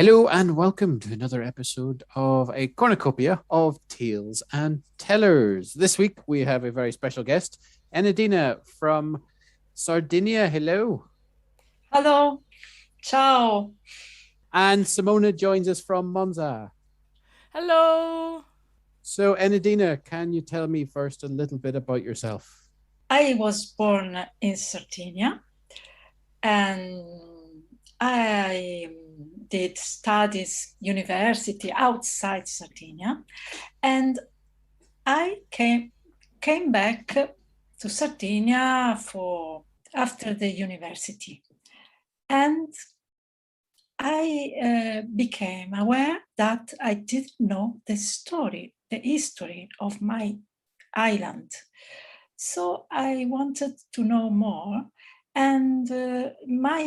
Hello and welcome to another episode of a cornucopia of tales and tellers. This week we have a very special guest, Enedina from Sardinia. Hello. Hello, ciao. And Simona joins us from Monza. Hello. So, Enedina, can you tell me first a little bit about yourself? I was born in Sardinia and I did studies university outside Sardinia, and I came back to Sardinia for after the university, and I became aware that I didn't know the history of my island. So I wanted to know more, and my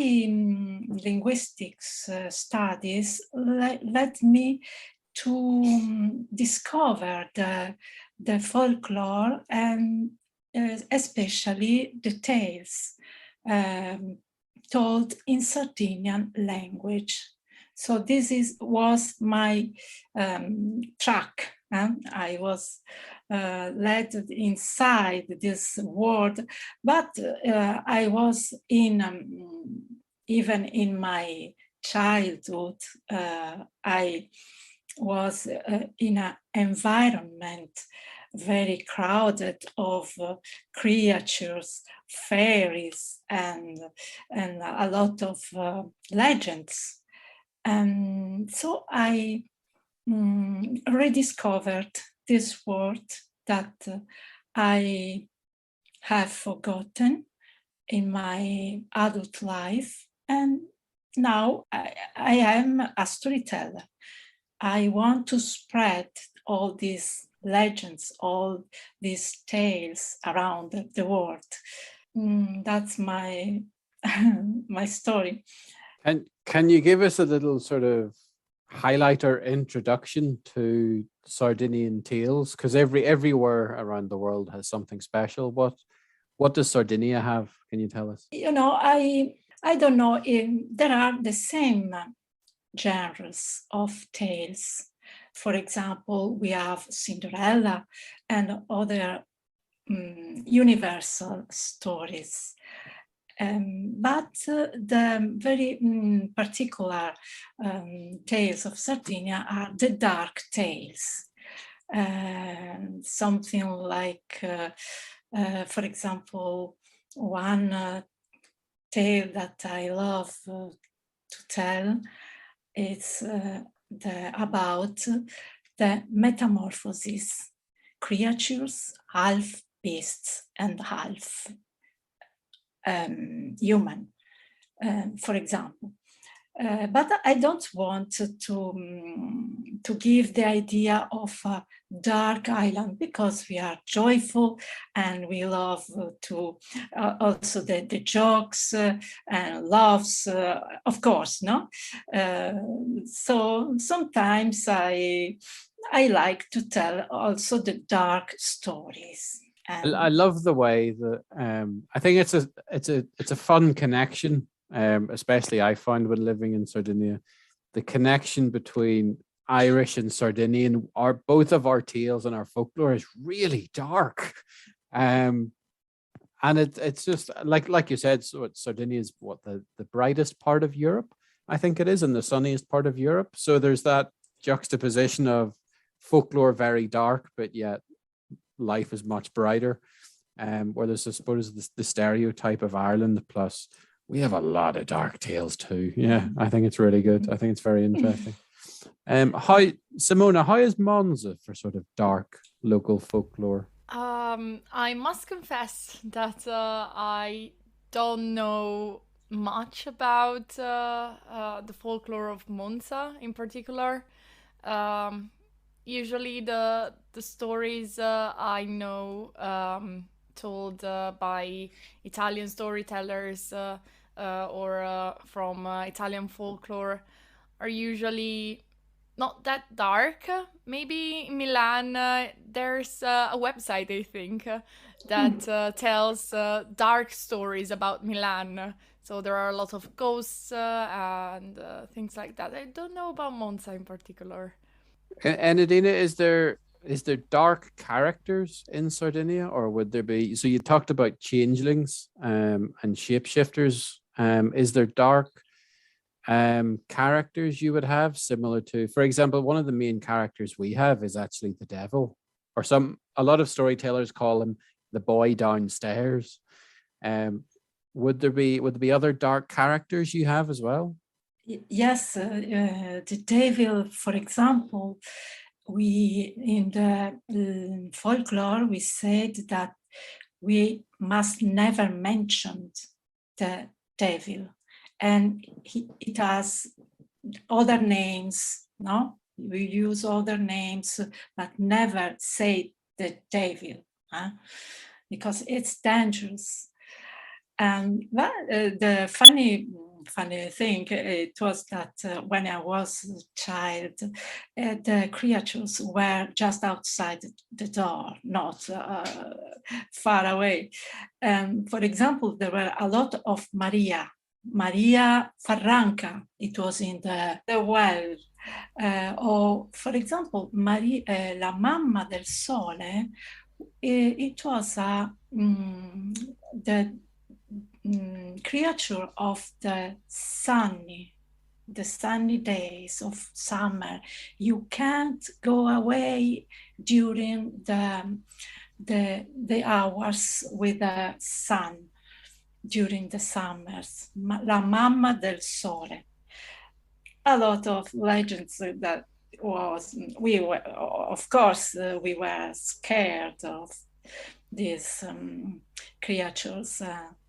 linguistics studies led me to discover the folklore and especially the tales told in Sardinian language. So was my track. I was led inside this world, but I was even in my childhood, I was in an environment very crowded of creatures, fairies, and a lot of legends. And so I rediscovered this word that I have forgotten in my adult life. And now I am a storyteller. I want to spread all these legends, all these tales around the world. That's my my story. And can you give us a little sort of highlight or introduction to Sardinian tales? Because everywhere around the world has something special. What does Sardinia have? Can you tell us? You know, I don't know if there are the same genres of tales. For example, we have Cinderella and other universal stories. But the very particular tales of Sardinia are the dark tales. Something like, for example, one tale that I love to tell is about the metamorphosis, creatures, half beasts and half human, for example. But I don't want to give the idea of a dark island, because we are joyful and we love to also the jokes and laughs, of course, no? So sometimes I like to tell also the dark stories. I love the way that I think it's a fun connection, especially I find when living in Sardinia, the connection between Irish and Sardinian are both of our tales and our folklore is really dark. Um, and it's just like you said, so Sardinia is what the brightest part of Europe, I think it is, and the sunniest part of Europe. So there's that juxtaposition of folklore very dark, but yet life is much brighter. Where there's, I suppose, the stereotype of Ireland, plus we have a lot of dark tales too. Yeah, I think it's really good. I think it's very interesting. How Simona, how is Monza for sort of dark local folklore? I must confess that I don't know much about the folklore of Monza in particular. Um, Usually, the stories I know told by Italian storytellers or from Italian folklore are usually not that dark. Maybe in Milan, there's a website, I think, that tells dark stories about Milan. So there are a lot of ghosts and things like that. I don't know about Monza in particular. And Enedina, is there dark characters in Sardinia, or would there be? So you talked about changelings and shapeshifters. Is there dark characters you would have similar to, for example, one of the main characters we have is actually the devil, or a lot of storytellers call him the boy downstairs. Would there be other dark characters you have as well? Yes, the devil, for example, we in the folklore we said that we must never mention the devil, and it has other names. No, we use other names, but never say the devil, because it's dangerous. And the funny thing it was that when I was a child, the creatures were just outside the door, not far away. For example, there were a lot of Maria Farranca. It was in the well. Or, for example, la mamma del sole. It was the creature of the sunny days of summer. You can't go away during the hours with the sun during the summers. La mamma del sole. A lot of legends that we were, of course, we were scared of these creatures.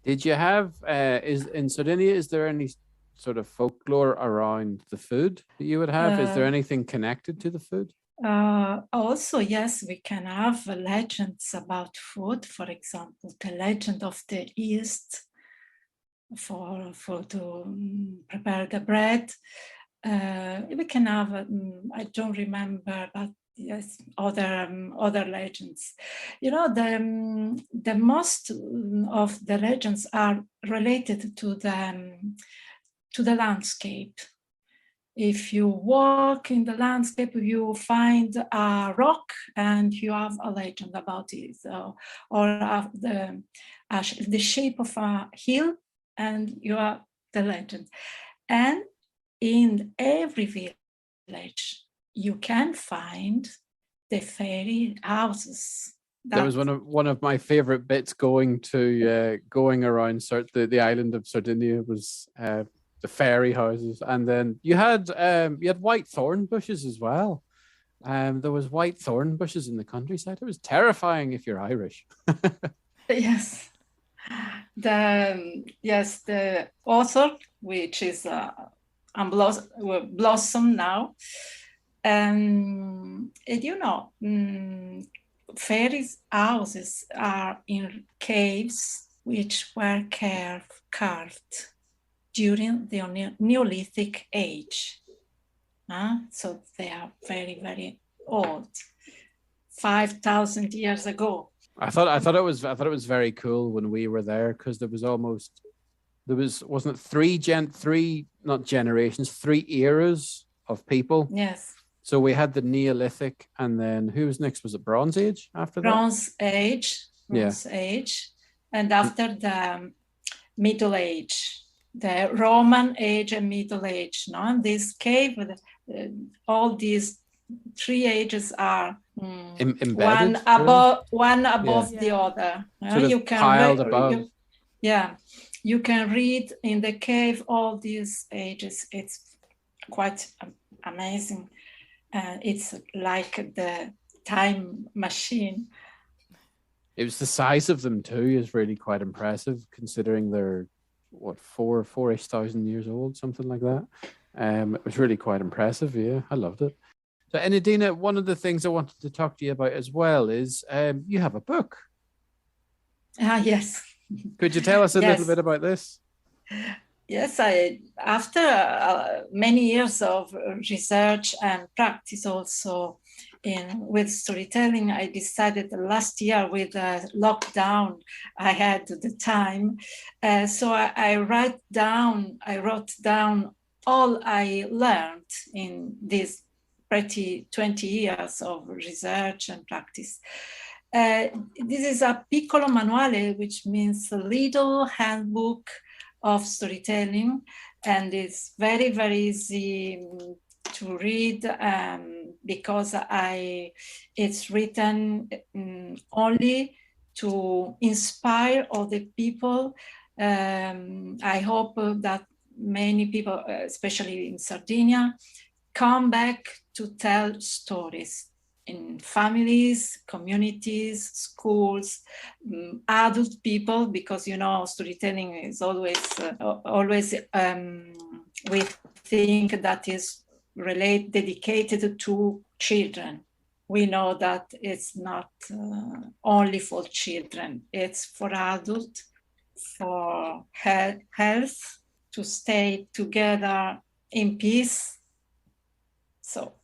Did you have is in Sardinia? Is there any sort of folklore around the food that you would have? Is there anything connected to the food? Also, yes, we can have legends about food. For example, the legend of the yeast for to prepare the bread. We can have. I don't remember, but yes, other legends. You know, the most of the legends are related to the landscape. If you walk in the landscape, you find a rock and you have a legend about it, or the shape of a hill and you have the legend. And in every village, you can find the fairy houses. That was one of my favorite bits going around the island of Sardinia was the fairy houses, and then you had white thorn bushes as well. There was white thorn bushes in the countryside. It was terrifying if you're Irish. Yes, the author, which is blossom now, and you know, fairies' houses are in caves which were carved during the Neolithic age. So they are very, very old, 5,000 years ago. I thought it was very cool when we were there, because wasn't it three eras of people. Yes. So we had the Neolithic, and then who was next? Was it Bronze Age after that? Bronze Age, and after the Middle Age, the Roman Age and Middle Age. No, and this cave, all these three ages are embedded, one above the other. You can piled above. You can read in the cave all these ages. It's quite amazing. It's like the time machine. It was the size of them too is really quite impressive, considering they're 4-ish thousand years old, something like that. It was really quite impressive. Yeah, I loved it. So, Enedina, one of the things I wanted to talk to you about as well is you have a book. Yes. Could you tell us a little bit about this? Yes, after many years of research and practice also with storytelling, I decided last year with lockdown, I had the time. So I wrote down all I learned in these pretty 20 years of research and practice. This is a piccolo manuale, which means a little handbook of storytelling, and it's very, very easy to read because it's written only to inspire other people. I hope that many people, especially in Sardinia, come back to tell stories in families, communities, schools, adult people, because storytelling is always we think that is dedicated to children. We know that it's not only for children, it's for adults, for health, to stay together in peace. So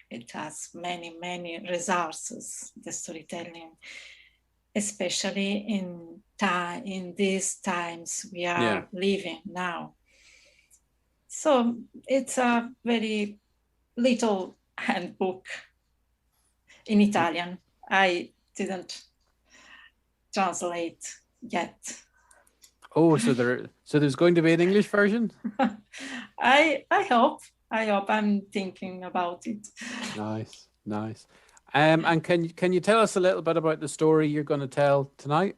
it has many, many resources, the storytelling, especially in these times we are living now. So it's a very little handbook in Italian. I didn't translate yet. Oh, so there's going to be an English version? I hope. I'm thinking about it. Nice. And can you tell us a little bit about the story you're going to tell tonight?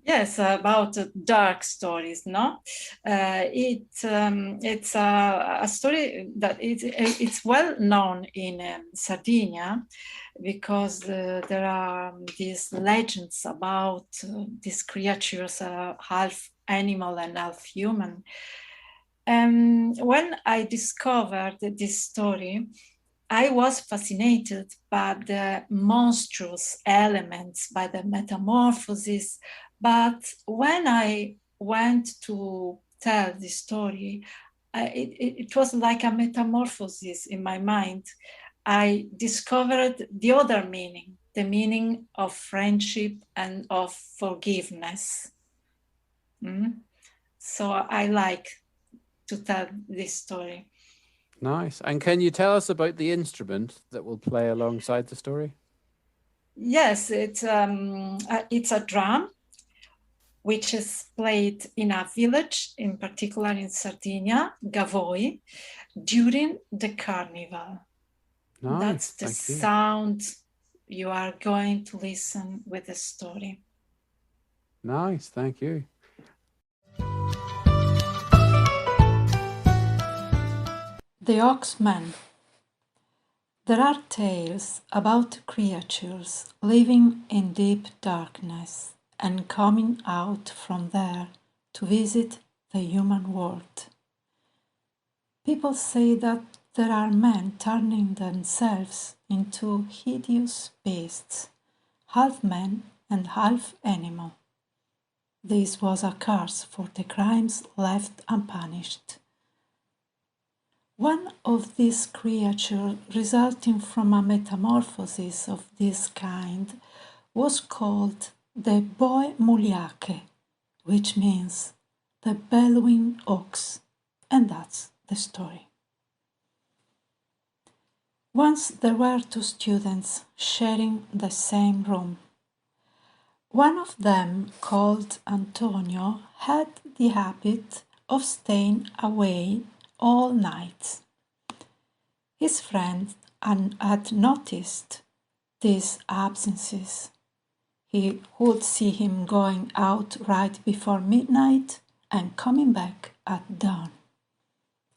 Yes, about dark stories. No, it's a story that it's well known in Sardinia, because there are these legends about these creatures, half animal and half human. When I discovered this story, I was fascinated by the monstrous elements, by the metamorphosis. But when I went to tell the story, it was like a metamorphosis in my mind. I discovered the other meaning, the meaning of friendship and of forgiveness. So I like to tell this story. Nice. And can you tell us about the instrument that will play alongside the story? Yes, it's a drum, which is played in a village, in particular in Sardinia, Gavoi, during the carnival. Nice. That's the sound you are going to listen with the story. Nice, thank you. The Oxman. There are tales about creatures living in deep darkness and coming out from there to visit the human world. People say that there are men turning themselves into hideous beasts, half man and half animal. This was a curse for the crimes left unpunished. One of these creatures resulting from a metamorphosis of this kind was called the Boi Muliake, which means the bellowing ox, and that's the story. Once there were two students sharing the same room. One of them, called Antonio, had the habit of staying away all night. His friend had noticed these absences. He would see him going out right before midnight and coming back at dawn.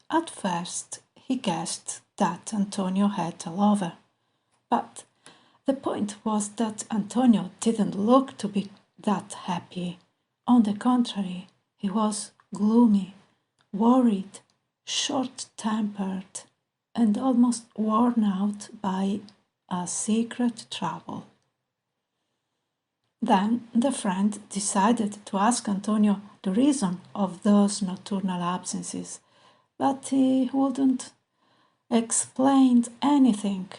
At first, he guessed that Antonio had a lover, but the point was that Antonio didn't look to be that happy. On the contrary, he was gloomy, worried, short-tempered, and almost worn out by a secret trouble. Then the friend decided to ask Antonio the reason of those nocturnal absences, but he wouldn't explain anything.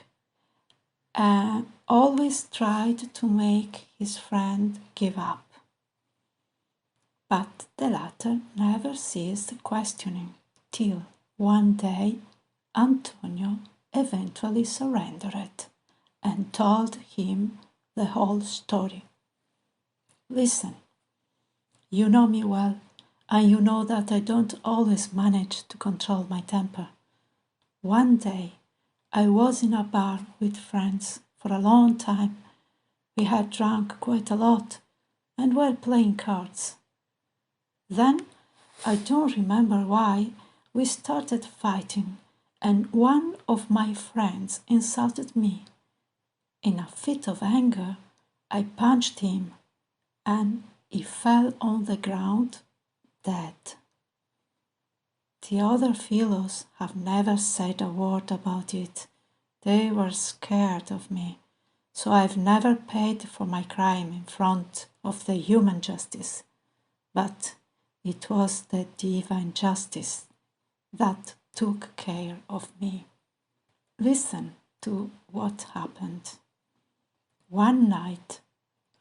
always tried to make his friend give up. But the latter never ceased questioning, till one day Antonio eventually surrendered and told him the whole story. Listen, you know me well, and you know that I don't always manage to control my temper. One day, I was in a bar with friends for a long time. We had drunk quite a lot and were playing cards. Then, I don't remember why, we started fighting, and one of my friends insulted me. In a fit of anger, I punched him, and he fell on the ground dead. The other fellows have never said a word about it. They were scared of me, so I've never paid for my crime in front of the human justice. But it was the divine justice that took care of me. Listen to what happened. One night,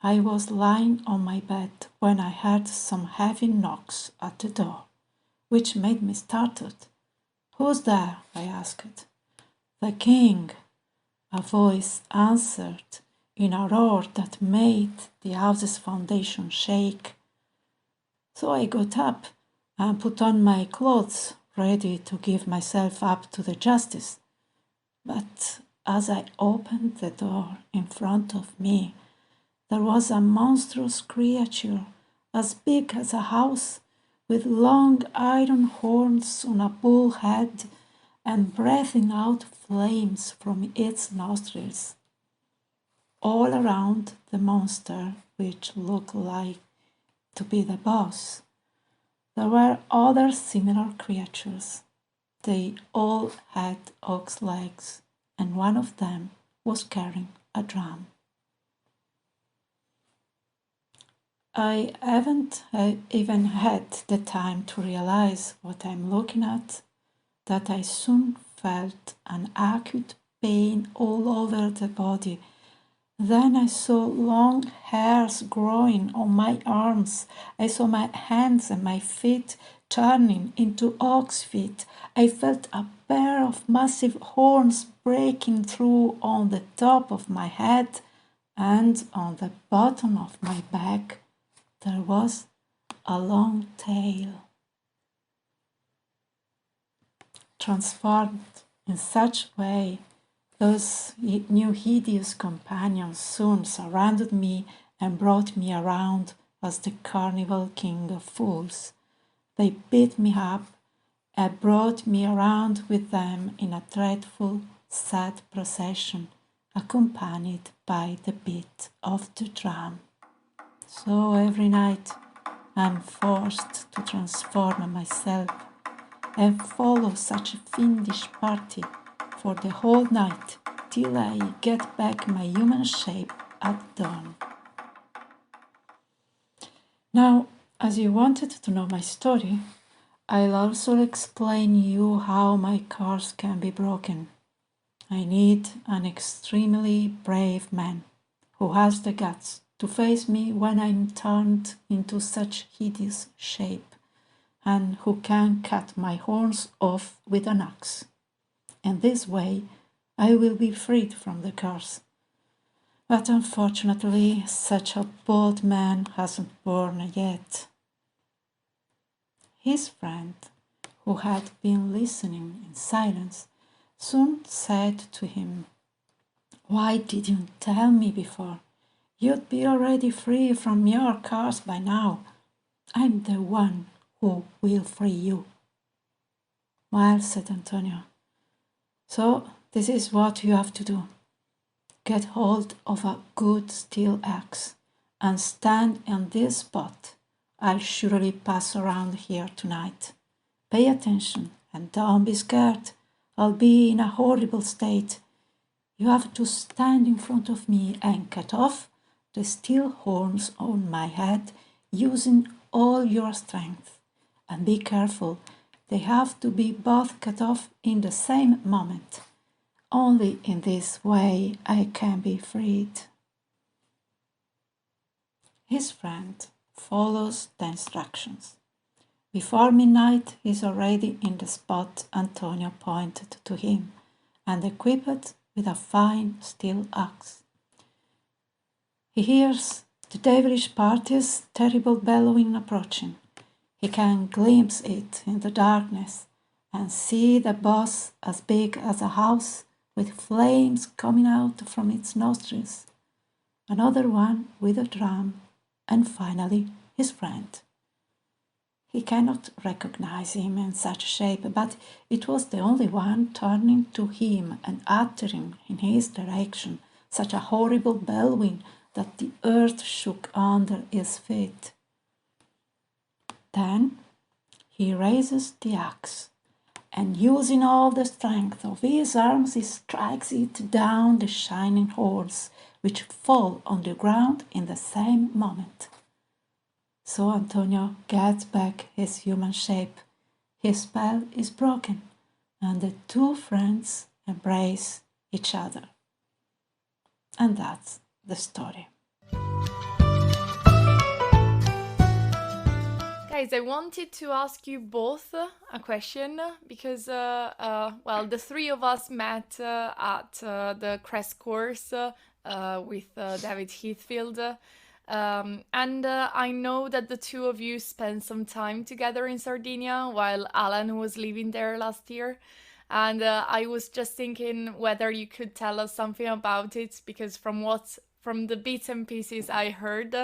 I was lying on my bed when I heard some heavy knocks at the door, which made me startled. "Who's there?" I asked. "The king," a voice answered in a roar that made the house's foundation shake. So I got up and put on my clothes, ready to give myself up to the justice. But as I opened the door in front of me, there was a monstrous creature as big as a house, with long iron horns on a bull head and breathing out flames from its nostrils. All around the monster, which looked like to be the boss, there were other similar creatures. They all had ox legs, and one of them was carrying a drum. I haven't even had the time to realize what I'm looking at, that I soon felt an acute pain all over the body. Then I saw long hairs growing on my arms. I saw my hands and my feet turning into ox feet. I felt a pair of massive horns breaking through on the top of my head, and on the bottom of my back there was a long tail. Transformed in such way, those new hideous companions soon surrounded me and brought me around as the carnival king of fools. They beat me up and brought me around with them in a dreadful, sad procession, accompanied by the beat of the drum. So every night I'm forced to transform myself and follow such a fiendish party for the whole night till I get back my human shape at dawn. Now, as you wanted to know my story, I'll also explain you how my curse can be broken. I need an extremely brave man who has the guts to face me when I'm turned into such hideous shape, and who can cut my horns off with an axe. And this way I will be freed from the curse. But unfortunately, such a bold man hasn't born yet. His friend, who had been listening in silence, soon said to him, "Why didn't you tell me before? You'd be already free from your curse by now. I'm the one who will free you." "Well," said Antonio, "so this is what you have to do. Get hold of a good steel axe and stand in this spot. I'll surely pass around here tonight. Pay attention and don't be scared. I'll be in a horrible state. You have to stand in front of me and cut off the steel horns on my head using all your strength. And be careful, they have to be both cut off in the same moment. Only in this way I can be freed. His friend follows the instructions. Before midnight, he is already in the spot Antonio pointed to him, and equipped with a fine steel axe. He hears the devilish party's terrible bellowing approaching. He can glimpse it in the darkness and see the boss as big as a house with flames coming out from its nostrils. Another one with a drum, and finally his friend. He cannot recognize him in such shape, but it was the only one turning to him and uttering in his direction such a horrible bellowing that the earth shook under his feet. Then he raises the axe, and using all the strength of his arms, he strikes it down the shining horns, which fall on the ground in the same moment. So Antonio gets back his human shape. His spell is broken, and the two friends embrace each other. And that's the story. Guys, I wanted to ask you both a question because, well, the three of us met at the Crest course with David Heathfield. And I know that the two of you spent some time together in Sardinia while Alan was living there last year. And I was just thinking whether you could tell us something about it, because from the bits and pieces I heard,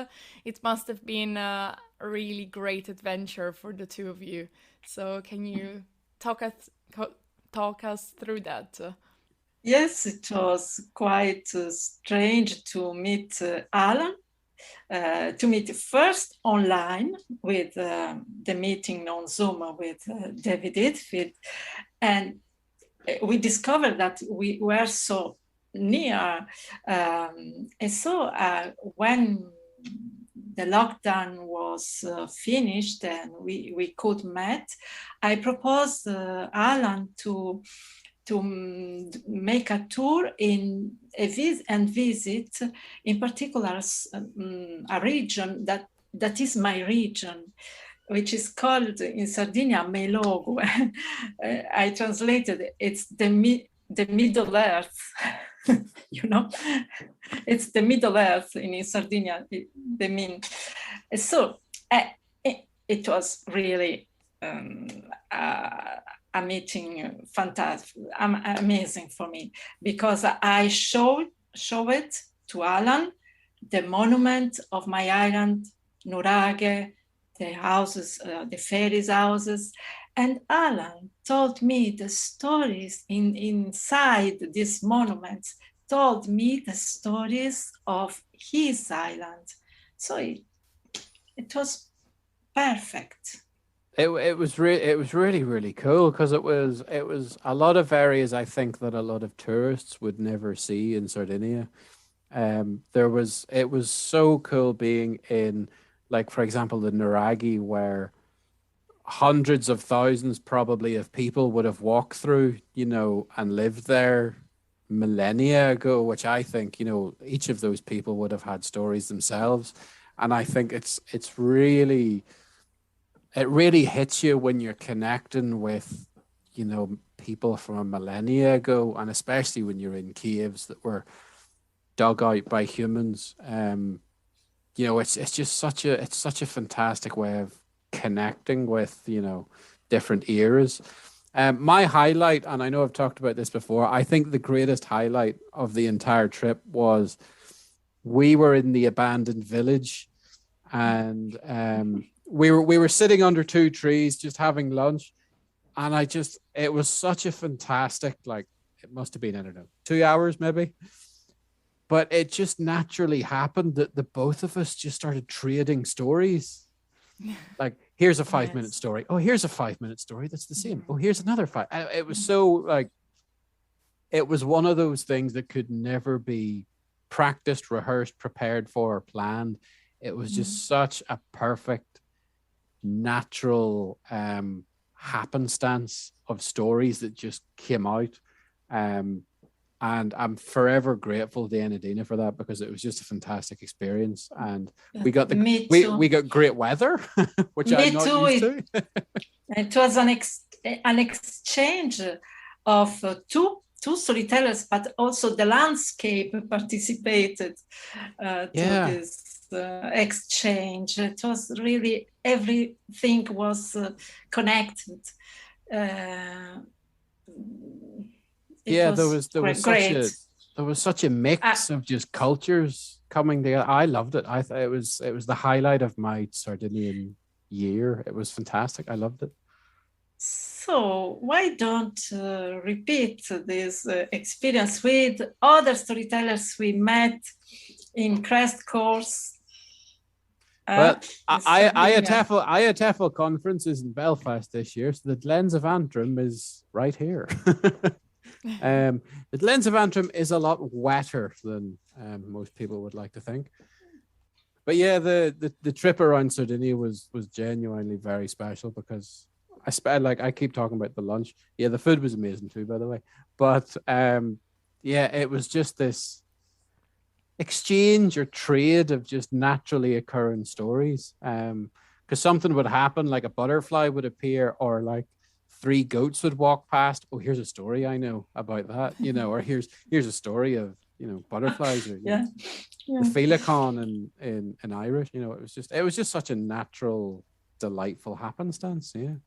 it must have been a really great adventure for the two of you. So can you talk us through that? Yes, it was quite strange to meet Alan. To meet first online with the meeting on Zoom with David Heathfield, and we discovered that we were so near. And so when the lockdown was finished and we could meet, I proposed Alan to make a tour and visit, in particular, a region that is my region, which is called in Sardinia Melogo. I translated it. It's the Middle Earth. You know, it's the Middle Earth in Sardinia. They mean so. It was really a meeting fantastic, amazing for me, because I showed it to Alan, the monument of my island, Nuraghe, the houses, the fairies' houses, and Alan told me the stories inside these monuments, told me the stories of his island. So it was perfect. It was really cool, because it was a lot of areas I think that a lot of tourists would never see in Sardinia. It was so cool being in, like, for example, the Nuraghe, where hundreds of thousands probably of people would have walked through, and lived there millennia ago, which I think, each of those people would have had stories themselves. And I think it really hits you when you're connecting with, people from a millennia ago, and especially when you're in caves that were dug out by humans. It's just such a fantastic way of connecting with, different eras. My highlight, and I know I've talked about this before, I think the greatest highlight of the entire trip was we were in the abandoned village, and we were sitting under two trees just having lunch, and it was such a fantastic, like, it must have been, I don't know, 2 hours maybe, but it just naturally happened that the both of us just started trading stories. Like, here's a 5-minute story. Oh, here's a 5-minute story that's the same. Oh, here's another 5. It was so, like, it was one of those things that could never be practiced, rehearsed, prepared for, or planned. It was just such a perfect, natural happenstance of stories that just came out. And I'm forever grateful to Enedina for that, because it was just a fantastic experience. And we got we got great weather, which I'm not used to. It was an exchange of two storytellers, but also the landscape participated to this exchange. It was really, everything was connected. There was such a mix of just cultures coming together. I loved it. I thought it was the highlight of my Sardinian year. It was fantastic. I loved it. So why don't repeat this experience with other storytellers we met in Crest course? Well, I had TEFL conferences in Belfast this year, so the Glens of Antrim is right here. The Glens of Antrim is a lot wetter than most people would like to think. But yeah, the trip around Sardinia was genuinely very special, because I keep talking about the lunch. Yeah, the food was amazing too, by the way. But it was just this exchange or trade of just naturally occurring stories. Because something would happen, like a butterfly would appear, or like 3 goats would walk past. Oh, here's a story I know about that, or here's a story of butterflies, or the Féileacán in Irish. It was just such a natural, delightful happenstance. Yeah.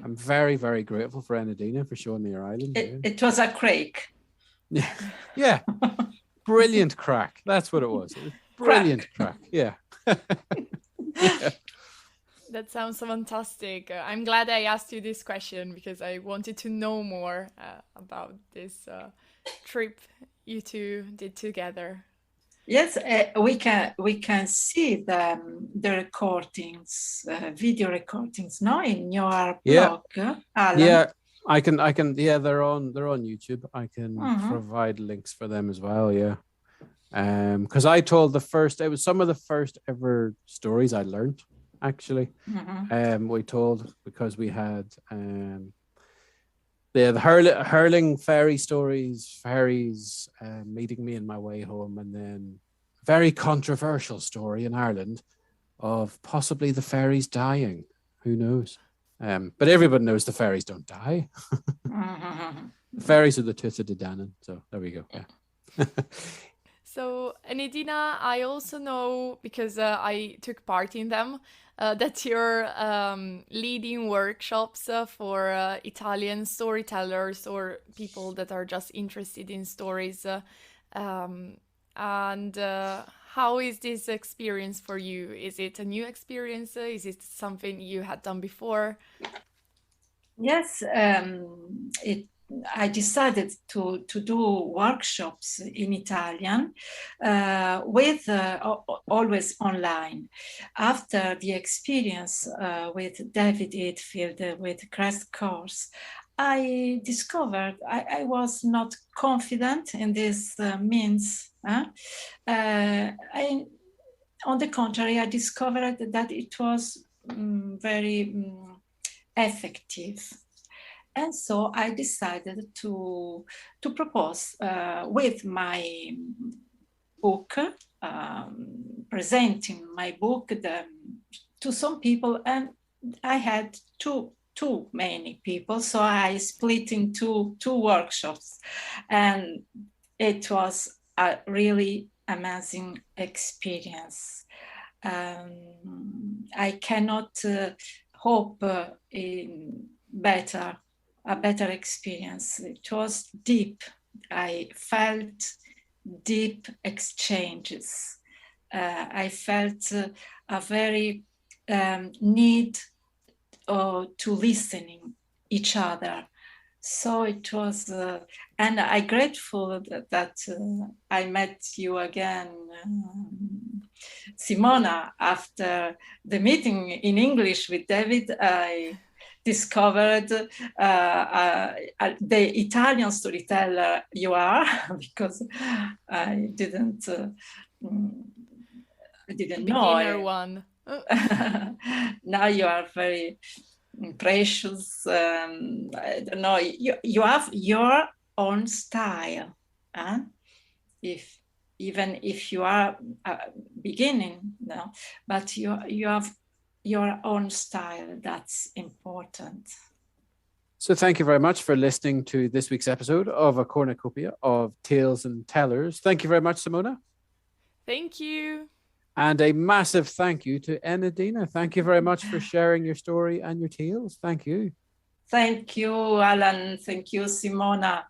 I'm very, very grateful for Enedina for showing me her island. It was a crack. Yeah. Brilliant crack. That's what it was. It was brilliant crack. Yeah. Yeah. That sounds fantastic. I'm glad I asked you this question, because I wanted to know more about this trip you two did together. Yes, we can see the recordings, video recordings, no, in your blog, Alan. Yeah, I can. Yeah, they're on YouTube. I can provide links for them as well. Yeah, because I told it was some of the first ever stories I learned. Actually, we told, because we had the hurling fairy stories, fairies meeting me on my way home, and then a very controversial story in Ireland of possibly the fairies dying. Who knows? But everybody knows the fairies don't die. The fairies are the Tuatha De Danann. So there we go. Yeah. So, Enedina, I also know, because I took part in them, that you're leading workshops for Italian storytellers or people that are just interested in stories. And how is this experience for you? Is it a new experience? Is it something you had done before? Yes, I decided to do workshops in Italian with always online. After the experience with David Hetfield with Crest Course, I discovered I was not confident in this means. On the contrary, I discovered that it was very effective. And so I decided to propose with my book, presenting my book to some people, and I had too many people, so I split into 2 workshops, and it was a really amazing experience. I cannot hope in a better experience. It was deep. I felt deep exchanges. I felt a very need to listening each other. So it was, and I'm grateful that I met you again, Simona. After the meeting in English with David, I discovered the Italian storyteller you are, because I didn't know. Beginner one. Now you are very precious. I don't know. You have your own style. If even if you are beginning, no, but you have your own style. That's important. So thank you very much for listening to this week's episode of A Cornucopia of Tales and Tellers. Thank you very much, Simona. Thank you. And a massive thank you to Enedina. Thank you very much for sharing your story and your tales. Thank you. Thank you, Alan. Thank you, Simona.